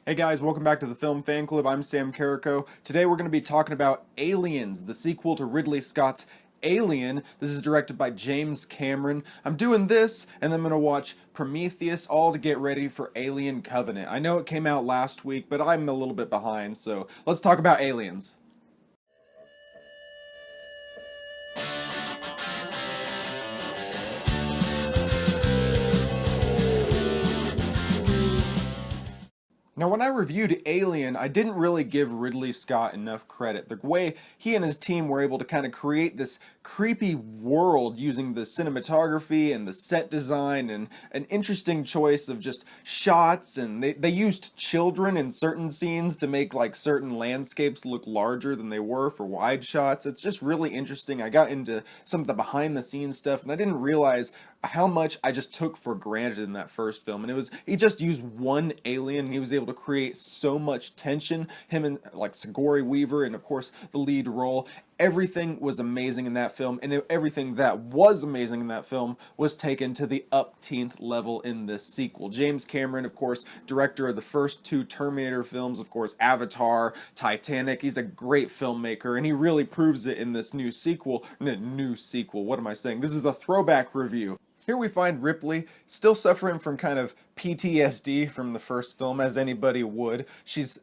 Hey guys, welcome back to the Film Fan Club. I'm Sam Carrico. Today we're going to be talking about Aliens, the sequel to Ridley Scott's Alien. This is directed by James Cameron. I'm doing this, and then I'm going to watch Prometheus, all to get ready for Alien Covenant. I know it came out last week, but I'm a little bit behind, so let's talk about Aliens. Now, when I reviewed Alien, I didn't really give Ridley Scott enough credit. The way he and his team were able to kind of create this creepy world using the cinematography and the set design and an interesting choice of just shots, and they used children in certain scenes to make like certain landscapes look larger than they were for wide shots. It's just really interesting. I got into some of the behind the scenes stuff, and I didn't realize how much I just took for granted in that first film. And he just used one alien and he was able to create so much tension. Him and like Sigourney Weaver and of course the lead role. Everything was amazing in that film, and everything that was amazing in that film was taken to the upteenth level in this sequel. James Cameron, of course, director of the first two Terminator films, of course, Avatar, Titanic. He's a great filmmaker, and he really proves it in this new sequel. What am I saying? This is a throwback review. Here we find Ripley still suffering from kind of PTSD from the first film, as anybody would. She's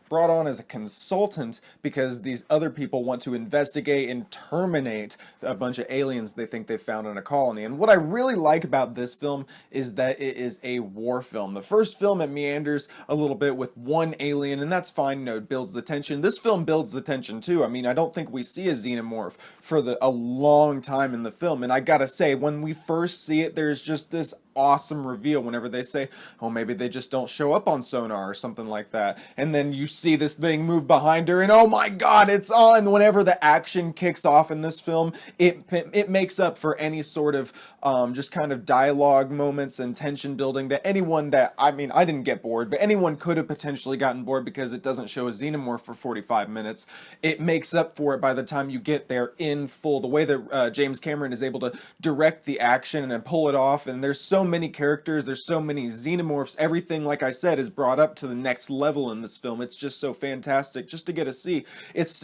brought on as a consultant because these other people want to investigate and terminate a bunch of aliens they think they found in a colony. And what I really like about this film is that it is a war film. The first film, it meanders a little bit with one alien, and that's fine, you know, it builds the tension. This film builds the tension too. I mean, I don't think we see a xenomorph for a long time in the film, and I gotta say, when we first see it, there's just this awesome reveal whenever they say, oh, maybe they just don't show up on sonar or something like that, and then you see this thing move behind her and oh my god, it's on. Whenever the action kicks off in this film, it makes up for any sort of just kind of dialogue moments and tension building that anyone that, I mean, I didn't get bored, but anyone could have potentially gotten bored because it doesn't show a xenomorph for 45 minutes. It makes up for it by the time you get there in full. The way that James Cameron is able to direct the action and pull it off, and there's so many characters, there's so many xenomorphs, everything, like I said, is brought up to the next level in this film. It's just so fantastic just to get to see. It's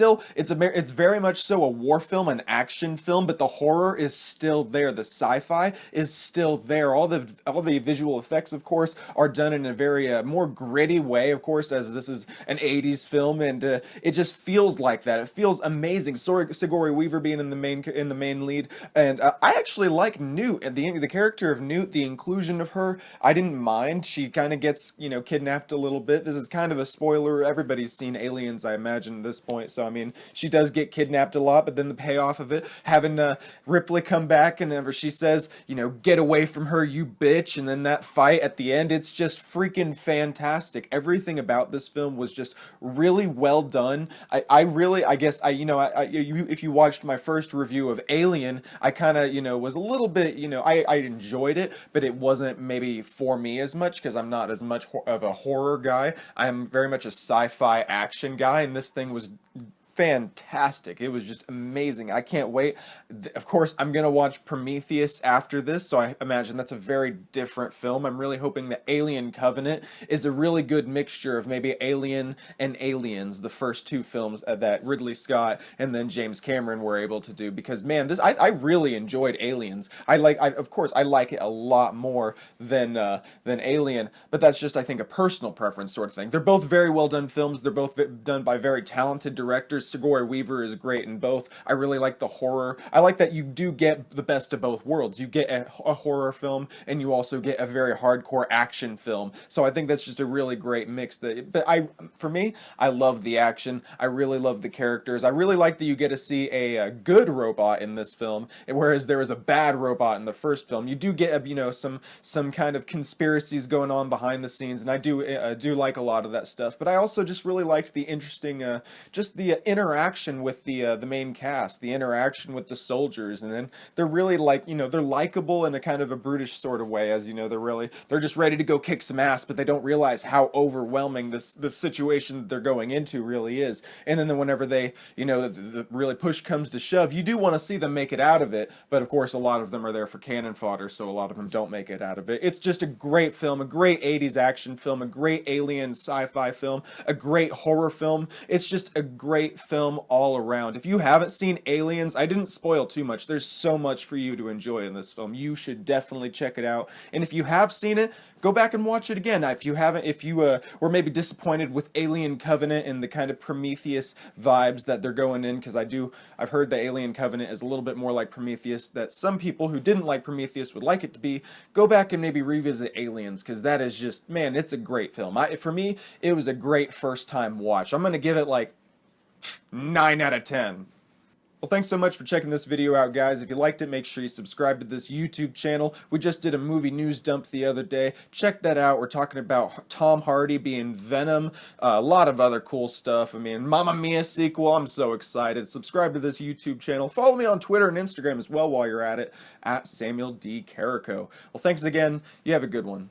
very much so a war film, an action film, but the horror is still there. The sci-fi is still there. All the visual effects, of course, are done in a very more gritty way, of course, as this is an 80s film, and it just feels like that. It feels amazing. Sigourney Weaver being in the main lead, and I actually like Newt, and the character of Newt, the inclusion of her, I didn't mind. She kind of gets, you know, kidnapped a little bit. This is kind of a spoiler. Everybody's seen Aliens, I imagine, at this point. So, I mean, she does get kidnapped a lot, but then the payoff of it, having Ripley come back, and whenever she says, you know, get away from her, you bitch, and then that fight at the end, it's just freaking fantastic. Everything about this film was just really well done. If you watched my first review of Alien, I kind of, you know, was a little bit, you know, I enjoyed it, but it wasn't maybe for me as much because I'm not as much of a horror guy. I'm very much a sci-fi action guy, and this thing was fantastic. It was just amazing. I can't wait. Of course, I'm going to watch Prometheus after this, so I imagine that's a very different film. I'm really hoping that Alien Covenant is a really good mixture of maybe Alien and Aliens, the first two films that Ridley Scott and then James Cameron were able to do, because man, I really enjoyed Aliens. Of course, I like it a lot more than Alien, but that's just, I think, a personal preference sort of thing. They're both very well done films. They're both done by very talented directors. Sigourney Weaver is great in both. I really like the horror. I like that you do get the best of both worlds. You get a horror film, and you also get a very hardcore action film. So I think that's just a really great mix. For me, I love the action. I really love the characters. I really like that you get to see a good robot in this film, whereas there was a bad robot in the first film. You do get you know, some kind of conspiracies going on behind the scenes, and I do like a lot of that stuff. But I also just really liked the interesting, interaction with the main cast, the interaction with the soldiers, and then they're really like, they're likable in a kind of a brutish sort of way, as they're just ready to go kick some ass, but they don't realize how overwhelming this situation that they're going into really is. And then whenever they, the really push comes to shove, you do want to see them make it out of it, but of course a lot of them are there for cannon fodder, so a lot of them don't make it out of it. It's just a great film, a great 80s action film, a great alien sci-fi film, a great horror film. It's just a great film all around. If you haven't seen Aliens, I didn't spoil too much. There's so much for you to enjoy in this film. You should definitely check it out. And if you have seen it, go back and watch it again. If you haven't, if you were maybe disappointed with Alien Covenant and the kind of Prometheus vibes that they're going in, because I've heard that Alien Covenant is a little bit more like Prometheus, that some people who didn't like Prometheus would like it to be, go back and maybe revisit Aliens, because that is just, man, it's a great film. For me, it was a great first time watch. I'm going to give it like 9 out of 10. Well, thanks so much for checking this video out, guys. If you liked it, make sure you subscribe to this YouTube channel. We just did a movie news dump the other day. Check that out. We're talking about Tom Hardy being Venom, a lot of other cool stuff. I mean, Mamma Mia sequel. I'm so excited. Subscribe to this YouTube channel. Follow me on Twitter and Instagram as well while you're at it, at Samuel D. Carrico. Well, thanks again. You have a good one.